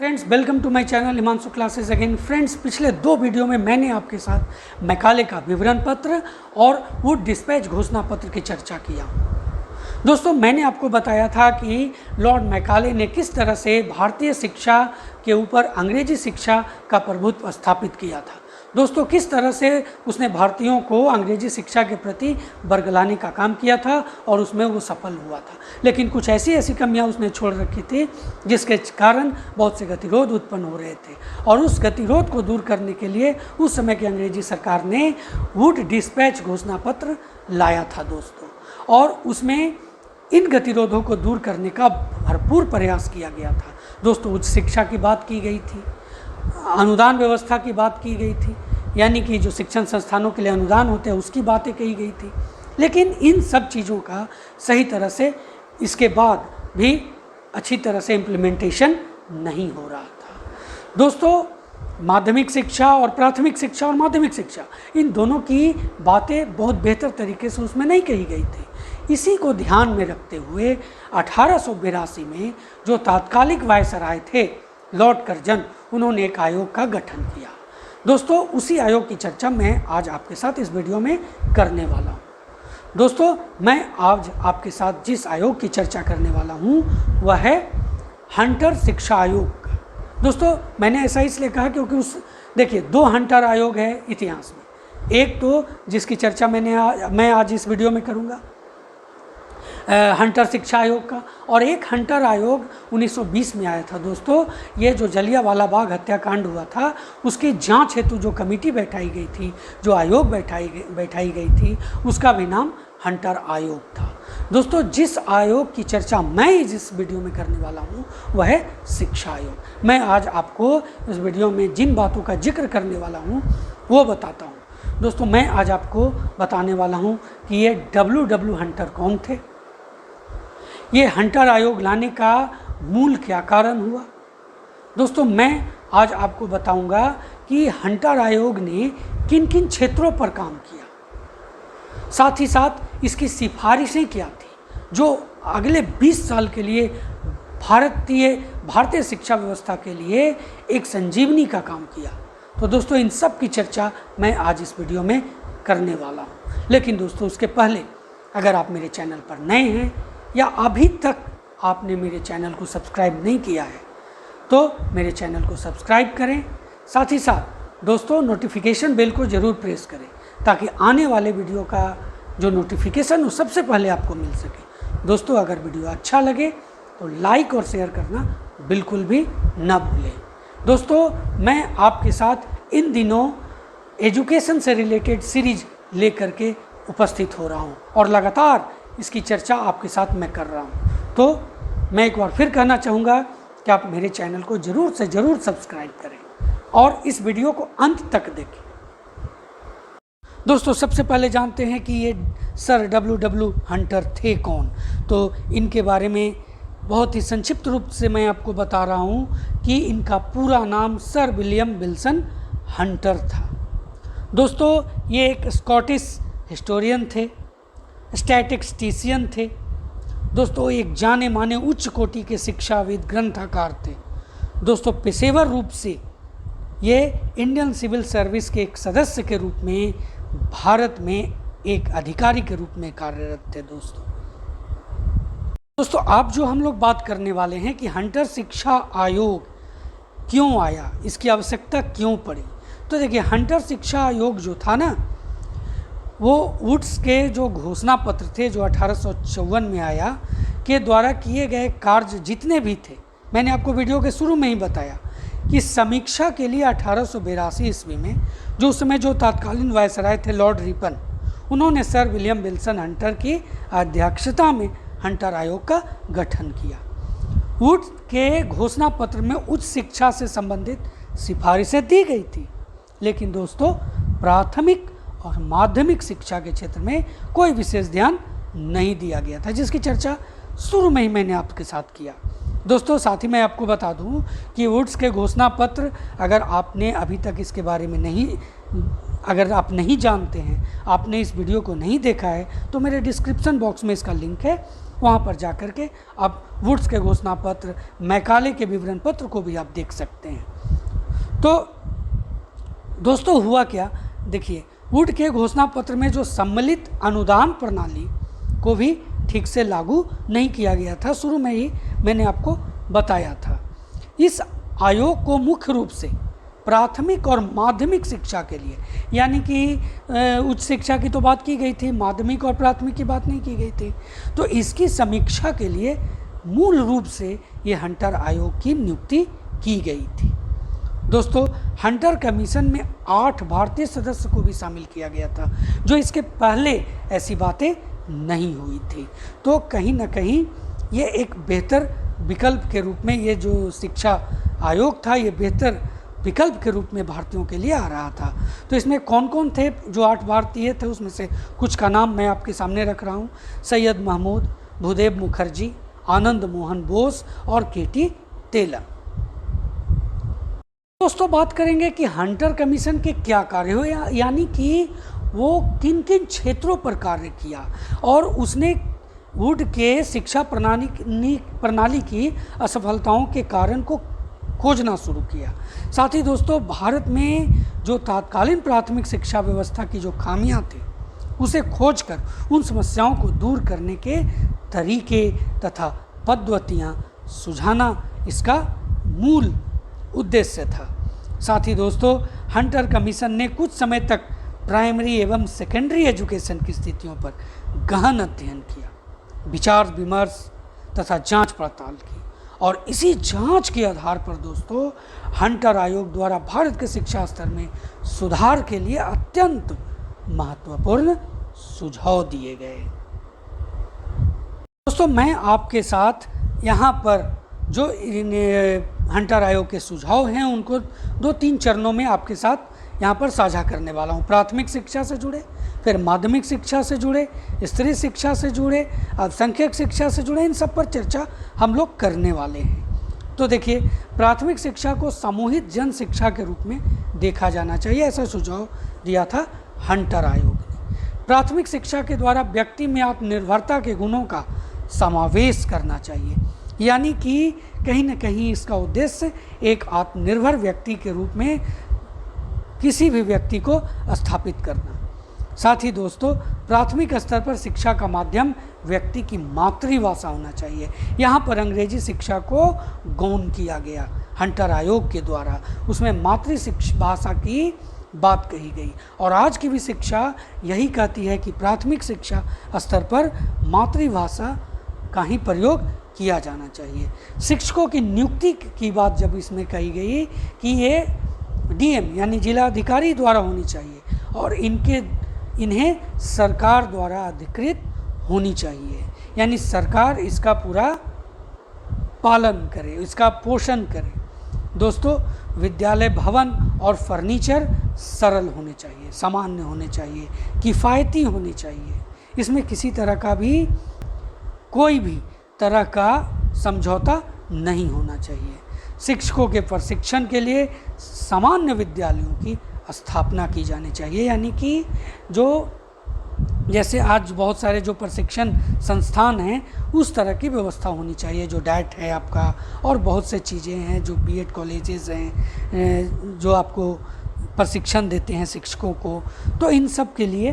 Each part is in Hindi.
Friends, welcome to my channel Himanshu classes again. Friends, पिछले दो वीडियो में मैंने आपके साथ मैकाले का विवरण पत्र और वुड डिस्पैच घोषणा पत्र की चर्चा किया। दोस्तों, मैंने आपको बताया था कि लॉर्ड मैकाले ने किस तरह से भारतीय शिक्षा के ऊपर अंग्रेजी शिक्षा का प्रभुत्व स्थापित किया था। दोस्तों, किस तरह से उसने भारतीयों को अंग्रेजी शिक्षा के प्रति बरगलाने का काम किया था और उसमें वो सफल हुआ था। लेकिन कुछ ऐसी कमियां उसने छोड़ रखी थी जिसके कारण बहुत से गतिरोध उत्पन्न हो रहे थे, और उस गतिरोध को दूर करने के लिए उस समय की अंग्रेजी सरकार ने वुड डिस्पैच घोषणा पत्र लाया था दोस्तों, और उसमें इन गतिरोधों को दूर करने का भरपूर प्रयास किया गया था। दोस्तों, उच्च शिक्षा की बात की गई थी, अनुदान व्यवस्था की बात की गई थी, यानी कि जो शिक्षण संस्थानों के लिए अनुदान होते हैं उसकी बातें कही गई थी। लेकिन इन सब चीज़ों का सही तरह से इसके बाद भी अच्छी तरह से इम्प्लीमेंटेशन नहीं हो रहा था। दोस्तों, माध्यमिक शिक्षा और प्राथमिक शिक्षा और माध्यमिक शिक्षा, इन दोनों की बातें बहुत बेहतर तरीके से उसमें नहीं कही गई थी। इसी को ध्यान में रखते हुए 1882 में जो तात्कालिक वायसराय थे लॉर्ड कर्जन, उन्होंने एक आयोग का गठन किया। दोस्तों, उसी आयोग की चर्चा मैं आज आपके साथ इस वीडियो में करने वाला हूँ। दोस्तों, मैं आज आपके साथ जिस आयोग की चर्चा करने वाला हूँ वह है हंटर शिक्षा आयोग का। दोस्तों, मैंने ऐसा इसलिए कहा क्योंकि देखिए, दो हंटर आयोग है इतिहास में। एक तो जिसकी चर्चा मैं आज इस वीडियो में करूँगा, हंटर शिक्षा आयोग का, और एक हंटर आयोग 1920 में आया था। दोस्तों, ये जो जलियांवाला बाग हत्याकांड हुआ था उसकी जांच हेतु जो कमेटी बैठाई गई थी, जो आयोग बैठाई गई थी, उसका भी नाम हंटर आयोग था। दोस्तों, जिस आयोग की चर्चा मैं जिस वीडियो में करने वाला हूँ वह है शिक्षा आयोग। मैं आज आपको इस वीडियो में जिन बातों का जिक्र करने वाला हूँ वो बताता हूँ। दोस्तों, मैं आज आपको बताने वाला हूँ कि ये W हंटर कौन थे, ये हंटर आयोग लाने का मूल क्या कारण हुआ। दोस्तों, मैं आज आपको बताऊंगा कि हंटर आयोग ने किन किन क्षेत्रों पर काम किया, साथ ही साथ इसकी सिफारिशें क्या थी जो अगले 20 साल के लिए भारतीय शिक्षा व्यवस्था के लिए एक संजीवनी का काम किया। तो दोस्तों, इन सब की चर्चा मैं आज इस वीडियो में करने वाला हूँ। लेकिन दोस्तों, उसके पहले अगर आप मेरे चैनल पर नए हैं या अभी तक आपने मेरे चैनल को सब्सक्राइब नहीं किया है तो मेरे चैनल को सब्सक्राइब करें। साथ ही साथ दोस्तों, नोटिफिकेशन बेल को ज़रूर प्रेस करें ताकि आने वाले वीडियो का जो नोटिफिकेशन हो सबसे पहले आपको मिल सके। दोस्तों, अगर वीडियो अच्छा लगे तो लाइक और शेयर करना बिल्कुल भी ना भूलें। दोस्तों, मैं आपके साथ इन दिनों एजुकेशन से रिलेटेड सीरीज लेकर के उपस्थित हो रहा हूँ और लगातार इसकी चर्चा आपके साथ मैं कर रहा हूँ। तो मैं एक बार फिर कहना चाहूँगा कि आप मेरे चैनल को ज़रूर से ज़रूर सब्सक्राइब करें और इस वीडियो को अंत तक देखें। दोस्तों, सबसे पहले जानते हैं कि ये सर W हंटर थे कौन। तो इनके बारे में बहुत ही संक्षिप्त रूप से मैं आपको बता रहा हूँ कि इनका पूरा नाम सर विलियम विल्सन हंटर था। दोस्तों, ये एक स्कॉटिश हिस्टोरियन थे, स्टैटिस्टिशियन थे। दोस्तों, एक जाने माने उच्च कोटि के शिक्षाविद ग्रंथकार थे। दोस्तों, पेशेवर रूप से ये इंडियन सिविल सर्विस के एक सदस्य के रूप में भारत में एक अधिकारी के रूप में कार्यरत थे। दोस्तों, आप जो हम लोग बात करने वाले हैं कि हंटर शिक्षा आयोग क्यों आया, इसकी आवश्यकता क्यों पड़ी। तो देखिए, हंटर शिक्षा आयोग जो था ना, वो वुड्स के जो घोषणा पत्र थे जो 1854 में आया के द्वारा किए गए कार्य जितने भी थे, मैंने आपको वीडियो के शुरू में ही बताया कि समीक्षा के लिए 1882 ईस्वी में जो उस समय जो तत्कालीन वायसराय थे लॉर्ड रिपन, उन्होंने सर विलियम विल्सन हंटर की अध्यक्षता में हंटर आयोग का गठन किया। वुड्स के घोषणा पत्र में उच्च शिक्षा से संबंधित सिफारिशें दी गई थी, लेकिन दोस्तों, प्राथमिक और माध्यमिक शिक्षा के क्षेत्र में कोई विशेष ध्यान नहीं दिया गया था, जिसकी चर्चा शुरू में ही मैंने आपके साथ किया। दोस्तों, साथ ही मैं आपको बता दूं कि वुड्स के घोषणा पत्र, अगर आपने अभी तक इसके बारे में अगर आप नहीं जानते हैं, आपने इस वीडियो को नहीं देखा है, तो मेरे डिस्क्रिप्शन बॉक्स में इसका लिंक है, वहाँ पर जा कर के आप वुड्स के घोषणा पत्र, मैकाले के विवरण पत्र को भी आप देख सकते हैं। तो दोस्तों हुआ क्या, देखिए वुड के घोषणा पत्र में जो सम्मिलित अनुदान प्रणाली को भी ठीक से लागू नहीं किया गया था, शुरू में ही मैंने आपको बताया था। इस आयोग को मुख्य रूप से प्राथमिक और माध्यमिक शिक्षा के लिए, यानी कि उच्च शिक्षा की तो बात की गई थी, माध्यमिक और प्राथमिक की बात नहीं की गई थी, तो इसकी समीक्षा के लिए मूल रूप से ये हंटर आयोग की नियुक्ति की गई थी। दोस्तों हंटर कमीशन में 8 भारतीय सदस्य को भी शामिल किया गया था, जो इसके पहले ऐसी बातें नहीं हुई थी। तो कहीं ना कहीं ये एक बेहतर विकल्प के रूप में, ये जो शिक्षा आयोग था ये बेहतर विकल्प के रूप में भारतीयों के लिए आ रहा था। तो इसमें कौन कौन थे जो 8 भारतीय थे, उसमें से कुछ का नाम मैं आपके सामने रख रहा हूँ। सैयद महमूद, भूदेव मुखर्जी, आनंद मोहन बोस और केटी तेलंग। दोस्तों बात करेंगे कि हंटर कमीशन के क्या कार्य हुए, यानी कि वो किन किन क्षेत्रों पर कार्य किया और उसने वुड के शिक्षा प्रणाली की असफलताओं के कारण को खोजना शुरू किया। साथ ही दोस्तों भारत में जो तत्कालीन प्राथमिक शिक्षा व्यवस्था की जो खामियां थी उसे खोजकर उन समस्याओं को दूर करने के तरीके तथा पद्धतियां सुझाना इसका मूल उद्देश्य था। साथ ही दोस्तों हंटर कमीशन ने कुछ समय तक प्राइमरी एवं सेकेंडरी एजुकेशन की स्थितियों पर गहन अध्ययन किया, विचार विमर्श तथा जांच पड़ताल की, और इसी जांच के आधार पर दोस्तों हंटर आयोग द्वारा भारत के शिक्षा स्तर में सुधार के लिए अत्यंत महत्वपूर्ण सुझाव दिए गए। दोस्तों मैं आपके साथ यहाँ पर जो हंटर आयोग के सुझाव हैं उनको 2-3 चरणों में आपके साथ यहाँ पर साझा करने वाला हूँ। प्राथमिक शिक्षा से जुड़े, फिर माध्यमिक शिक्षा से जुड़े, स्त्री शिक्षा से जुड़े, अल्पसंख्यक शिक्षा से जुड़े, इन सब पर चर्चा हम लोग करने वाले हैं। तो देखिए प्राथमिक शिक्षा को सामूहिक जन शिक्षा के रूप में देखा जाना चाहिए, ऐसा सुझाव दिया था हंटर आयोग ने। प्राथमिक शिक्षा के द्वारा व्यक्ति में आत्मनिर्भरता के गुणों का समावेश करना चाहिए, यानी कि कहीं न कहीं इसका उद्देश्य एक आत्मनिर्भर व्यक्ति के रूप में किसी भी व्यक्ति को स्थापित करना। साथ ही दोस्तों प्राथमिक स्तर पर शिक्षा का माध्यम व्यक्ति की मातृभाषा होना चाहिए। यहाँ पर अंग्रेजी शिक्षा को गौण किया गया हंटर आयोग के द्वारा, उसमें भाषा की बात कही गई। और आज की भी शिक्षा यही कहती है कि प्राथमिक शिक्षा स्तर पर मातृभाषा का ही प्रयोग किया जाना चाहिए। शिक्षकों की नियुक्ति की बात जब इसमें कही गई कि ये डीएम यानी जिलाधिकारी द्वारा होनी चाहिए और इन्हें सरकार द्वारा अधिकृत होनी चाहिए, यानी सरकार इसका पूरा पालन करे, इसका पोषण करे। दोस्तों विद्यालय भवन और फर्नीचर सरल होने चाहिए, सामान्य होने चाहिए, किफ़ायती होने चाहिए। इसमें किसी तरह का भी कोई भी तरह का समझौता नहीं होना चाहिए। शिक्षकों के प्रशिक्षण के लिए सामान्य विद्यालयों की स्थापना की जानी चाहिए, यानी कि जो जैसे आज बहुत सारे जो प्रशिक्षण संस्थान हैं उस तरह की व्यवस्था होनी चाहिए। जो डैट है आपका और बहुत से चीज़ें हैं, जो बीएड कॉलेजेस हैं जो आपको प्रशिक्षण देते हैं शिक्षकों को, तो इन सब के लिए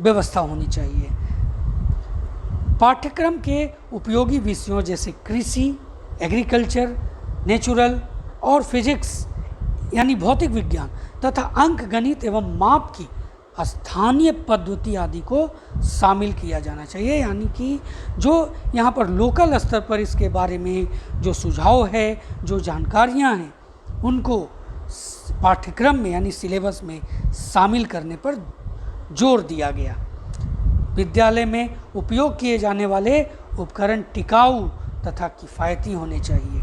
व्यवस्था होनी चाहिए। पाठ्यक्रम के उपयोगी विषयों जैसे कृषि, एग्रीकल्चर, नेचुरल और फिजिक्स यानी भौतिक विज्ञान तथा अंक गणित एवं माप की स्थानीय पद्धति आदि को शामिल किया जाना चाहिए, यानी कि जो यहाँ पर लोकल स्तर पर इसके बारे में जो सुझाव है, जो जानकारियाँ हैं, उनको पाठ्यक्रम में यानी सिलेबस में शामिल करने पर जोर दिया गया। विद्यालय में उपयोग किए जाने वाले उपकरण टिकाऊ तथा किफ़ायती होने चाहिए,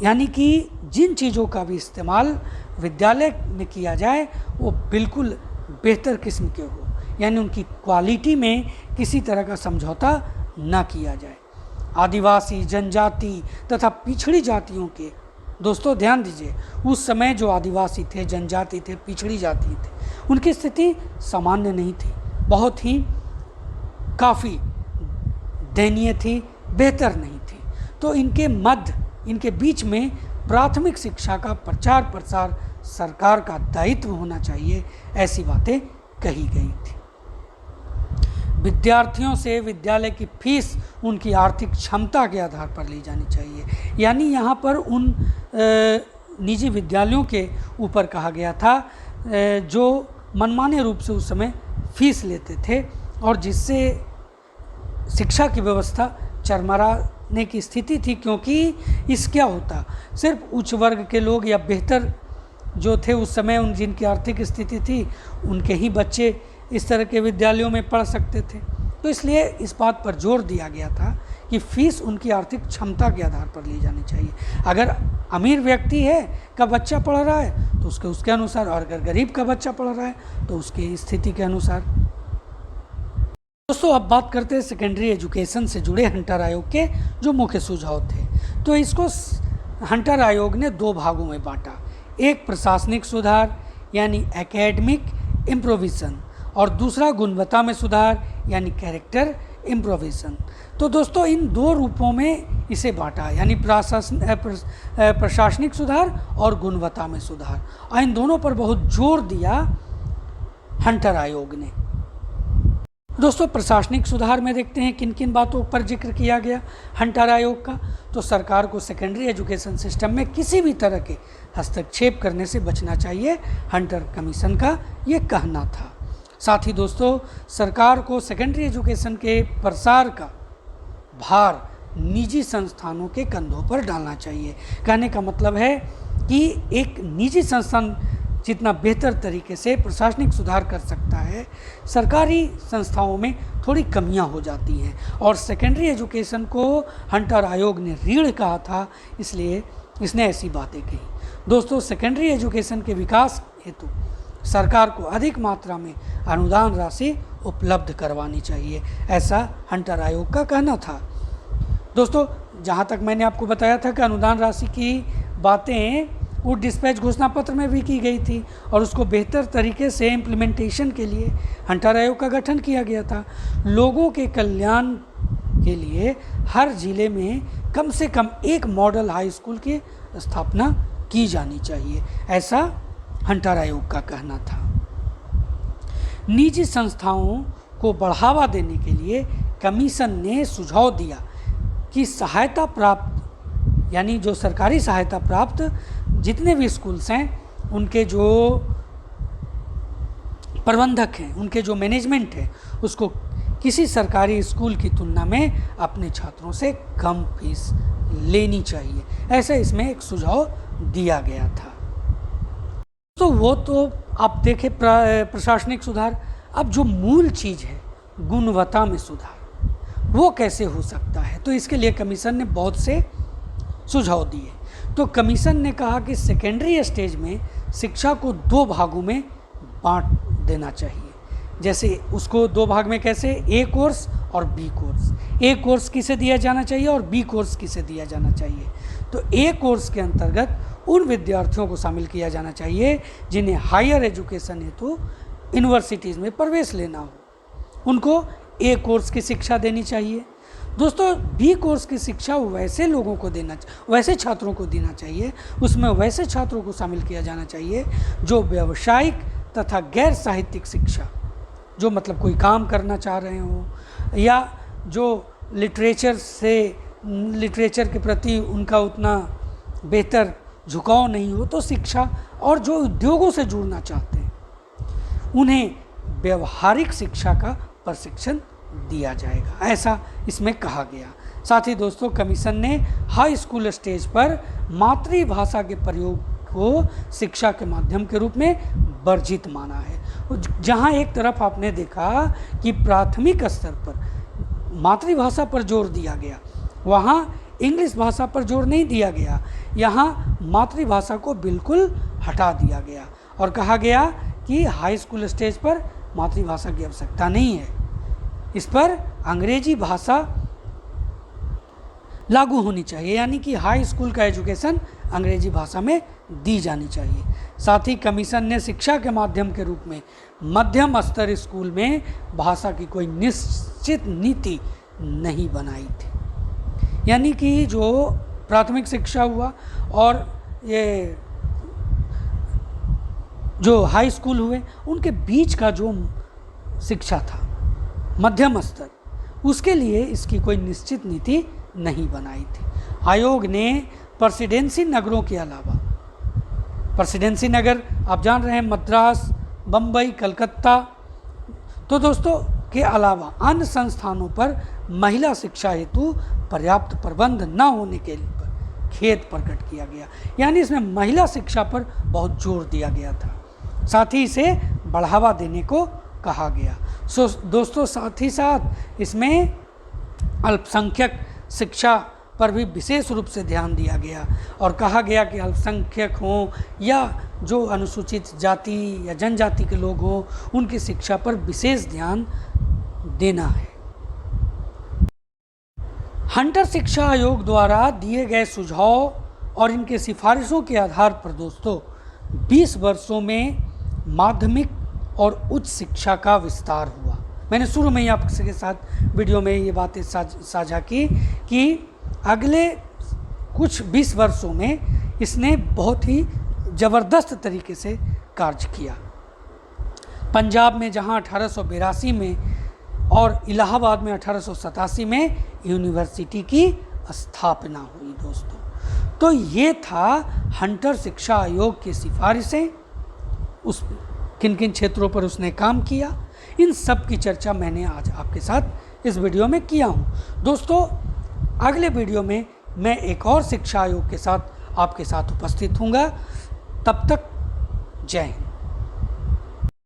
यानी कि जिन चीज़ों का भी इस्तेमाल विद्यालय में किया जाए वो बिल्कुल बेहतर किस्म के हो, यानी उनकी क्वालिटी में किसी तरह का समझौता ना किया जाए। आदिवासी, जनजाति तथा पिछड़ी जातियों के, दोस्तों ध्यान दीजिए, उस समय जो आदिवासी थे, जनजाति थे, पिछड़ी जाति थे, उनकी स्थिति सामान्य नहीं थी, बहुत ही काफ़ी दयनीय थी, बेहतर नहीं थी। तो इनके बीच में प्राथमिक शिक्षा का प्रचार प्रसार सरकार का दायित्व होना चाहिए, ऐसी बातें कही गई थी। विद्यार्थियों से विद्यालय की फीस उनकी आर्थिक क्षमता के आधार पर ली जानी चाहिए। यानी यहाँ पर उन निजी विद्यालयों के ऊपर कहा गया था जो मनमाने रूप से उस समय फीस लेते थे और जिससे शिक्षा की व्यवस्था चरमराने की स्थिति थी, क्योंकि इस क्या होता, सिर्फ उच्च वर्ग के लोग या बेहतर जो थे उस समय उन जिनकी आर्थिक स्थिति थी उनके ही बच्चे इस तरह के विद्यालयों में पढ़ सकते थे। तो इसलिए इस बात पर जोर दिया गया था कि फीस उनकी आर्थिक क्षमता के आधार पर ली जानी चाहिए। अगर अमीर व्यक्ति है का बच्चा पढ़ रहा है तो उसके अनुसार, और अगर गरीब का बच्चा पढ़ रहा है तो उसकी स्थिति के अनुसार। दोस्तों, अब बात करते हैं सेकेंडरी एजुकेशन से जुड़े हंटर आयोग के जो मुख्य सुझाव थे। तो इसको हंटर आयोग ने 2 भागों में बांटा, एक प्रशासनिक सुधार यानी एकेडमिक इम्प्रोविज़न और दूसरा गुणवत्ता में सुधार यानी कैरेक्टर इम्प्रोविज़न। तो दोस्तों, इन 2 रूपों में इसे बांटा, यानी प्रशासनिक सुधार और गुणवत्ता में सुधार, और इन दोनों पर बहुत जोर दिया हंटर आयोग ने। दोस्तों, प्रशासनिक सुधार में देखते हैं किन किन बातों पर जिक्र किया गया हंटर आयोग का। तो सरकार को सेकेंडरी एजुकेशन सिस्टम में किसी भी तरह के हस्तक्षेप करने से बचना चाहिए, हंटर कमीशन का ये कहना था। साथ ही दोस्तों, सरकार को सेकेंडरी एजुकेशन के प्रसार का भार निजी संस्थानों के कंधों पर डालना चाहिए। कहने का मतलब है कि एक निजी संस्थान जितना बेहतर तरीके से प्रशासनिक सुधार कर सकता है, सरकारी संस्थाओं में थोड़ी कमियां हो जाती हैं। और सेकेंडरी एजुकेशन को हंटर आयोग ने रीढ़ कहा था, इसलिए इसने ऐसी बातें कही। दोस्तों, सेकेंडरी एजुकेशन के विकास हेतु सरकार को अधिक मात्रा में अनुदान राशि उपलब्ध करवानी चाहिए, ऐसा हंटर आयोग का कहना था। दोस्तों, जहाँ तक मैंने आपको बताया था कि अनुदान राशि की बातें वो डिस्पैच घोषणा पत्र में भी की गई थी और उसको बेहतर तरीके से इम्प्लीमेंटेशन के लिए हंटर आयोग का गठन किया गया था। लोगों के कल्याण के लिए हर जिले में कम से कम एक मॉडल हाई स्कूल की स्थापना की जानी चाहिए, ऐसा हंटर आयोग का कहना था। निजी संस्थाओं को बढ़ावा देने के लिए कमीशन ने सुझाव दिया कि सहायता प्राप्त, यानी जो सरकारी सहायता प्राप्त जितने भी स्कूल्स हैं उनके जो प्रबंधक हैं, उनके जो मैनेजमेंट है, उसको किसी सरकारी स्कूल की तुलना में अपने छात्रों से कम फीस लेनी चाहिए, ऐसा इसमें एक सुझाव दिया गया था। तो वो तो आप देखें प्रशासनिक सुधार। अब जो मूल चीज़ है गुणवत्ता में सुधार, वो कैसे हो सकता है, तो इसके लिए कमीशन ने बहुत से सुझाव दिए। तो कमीशन ने कहा कि सेकेंडरी स्टेज में शिक्षा को 2 भागों में बांट देना चाहिए। जैसे उसको 2 भाग में कैसे, ए कोर्स और बी कोर्स। ए कोर्स किसे दिया जाना चाहिए और बी कोर्स किसे दिया जाना चाहिए। तो ए कोर्स के अंतर्गत उन विद्यार्थियों को शामिल किया जाना चाहिए जिन्हें हायर एजुकेशन हेतु यूनिवर्सिटीज़ में प्रवेश लेना हो, उनको ए कोर्स की शिक्षा देनी चाहिए। दोस्तों, बी कोर्स की शिक्षा वैसे लोगों को वैसे छात्रों को देना चाहिए, उसमें वैसे छात्रों को शामिल किया जाना चाहिए जो व्यावसायिक तथा गैर साहित्यिक शिक्षा, जो मतलब कोई काम करना चाह रहे हों या जो लिटरेचर के प्रति उनका उतना बेहतर झुकाव नहीं हो, तो शिक्षा, और जो उद्योगों से जुड़ना चाहते हैं उन्हें व्यवहारिक शिक्षा का प्रशिक्षण दिया जाएगा, ऐसा इसमें कहा गया। साथ ही दोस्तों, कमीशन ने हाई स्कूल स्टेज पर मातृभाषा के प्रयोग को शिक्षा के माध्यम के रूप में वर्जित माना है। जहां एक तरफ आपने देखा कि प्राथमिक स्तर पर मातृभाषा पर जोर दिया गया, वहां इंग्लिश भाषा पर जोर नहीं दिया गया, यहाँ मातृभाषा को बिल्कुल हटा दिया गया और कहा गया कि हाई स्कूल स्टेज पर मातृभाषा की आवश्यकता नहीं है, इस पर अंग्रेजी भाषा लागू होनी चाहिए, यानी कि हाई स्कूल का एजुकेशन अंग्रेजी भाषा में दी जानी चाहिए। साथ ही कमीशन ने शिक्षा के माध्यम के रूप में मध्यम स्तर स्कूल में भाषा की कोई निश्चित नीति नहीं बनाई थी। यानी कि जो प्राथमिक शिक्षा हुआ और ये जो हाई स्कूल हुए, उनके बीच का जो शिक्षा था मध्यम स्तर, उसके लिए इसकी कोई निश्चित नीति नहीं बनाई थी। आयोग ने प्रेसिडेंसी नगरों के अलावा, प्रेसिडेंसी नगर आप जान रहे हैं मद्रास, बम्बई, कलकत्ता, तो दोस्तों के अलावा अन्य संस्थानों पर महिला शिक्षा हेतु पर्याप्त प्रबंध न होने के लिए खेद प्रकट किया गया। यानी इसमें महिला शिक्षा पर बहुत जोर दिया गया था, साथ ही इसे बढ़ावा देने को कहा गया। दोस्तों साथ ही साथ इसमें अल्पसंख्यक शिक्षा पर भी विशेष रूप से ध्यान दिया गया और कहा गया कि अल्पसंख्यक हों या जो अनुसूचित जाति या जनजाति के लोग हों, उनकी शिक्षा पर विशेष ध्यान देना है। हंटर शिक्षा आयोग द्वारा दिए गए सुझाव और इनके सिफारिशों के आधार पर दोस्तों 20 वर्षों में माध्यमिक और उच्च शिक्षा का विस्तार हुआ। मैंने शुरू में ही आपके साथ वीडियो में ये बातें साझा की कि अगले कुछ 20 वर्षों में इसने बहुत ही ज़बरदस्त तरीके से कार्य किया। पंजाब में जहां 1882 में और इलाहाबाद में 1887 में यूनिवर्सिटी की स्थापना हुई दोस्तों। तो ये था हंटर शिक्षा आयोग की सिफारिशें, उस किन किन क्षेत्रों पर उसने काम किया, इन सब की चर्चा मैंने आज आपके साथ इस वीडियो में किया हूँ। दोस्तों अगले वीडियो में मैं एक और शिक्षा आयोग के साथ आपके साथ उपस्थित हूँगा। तब तक जय हिंद।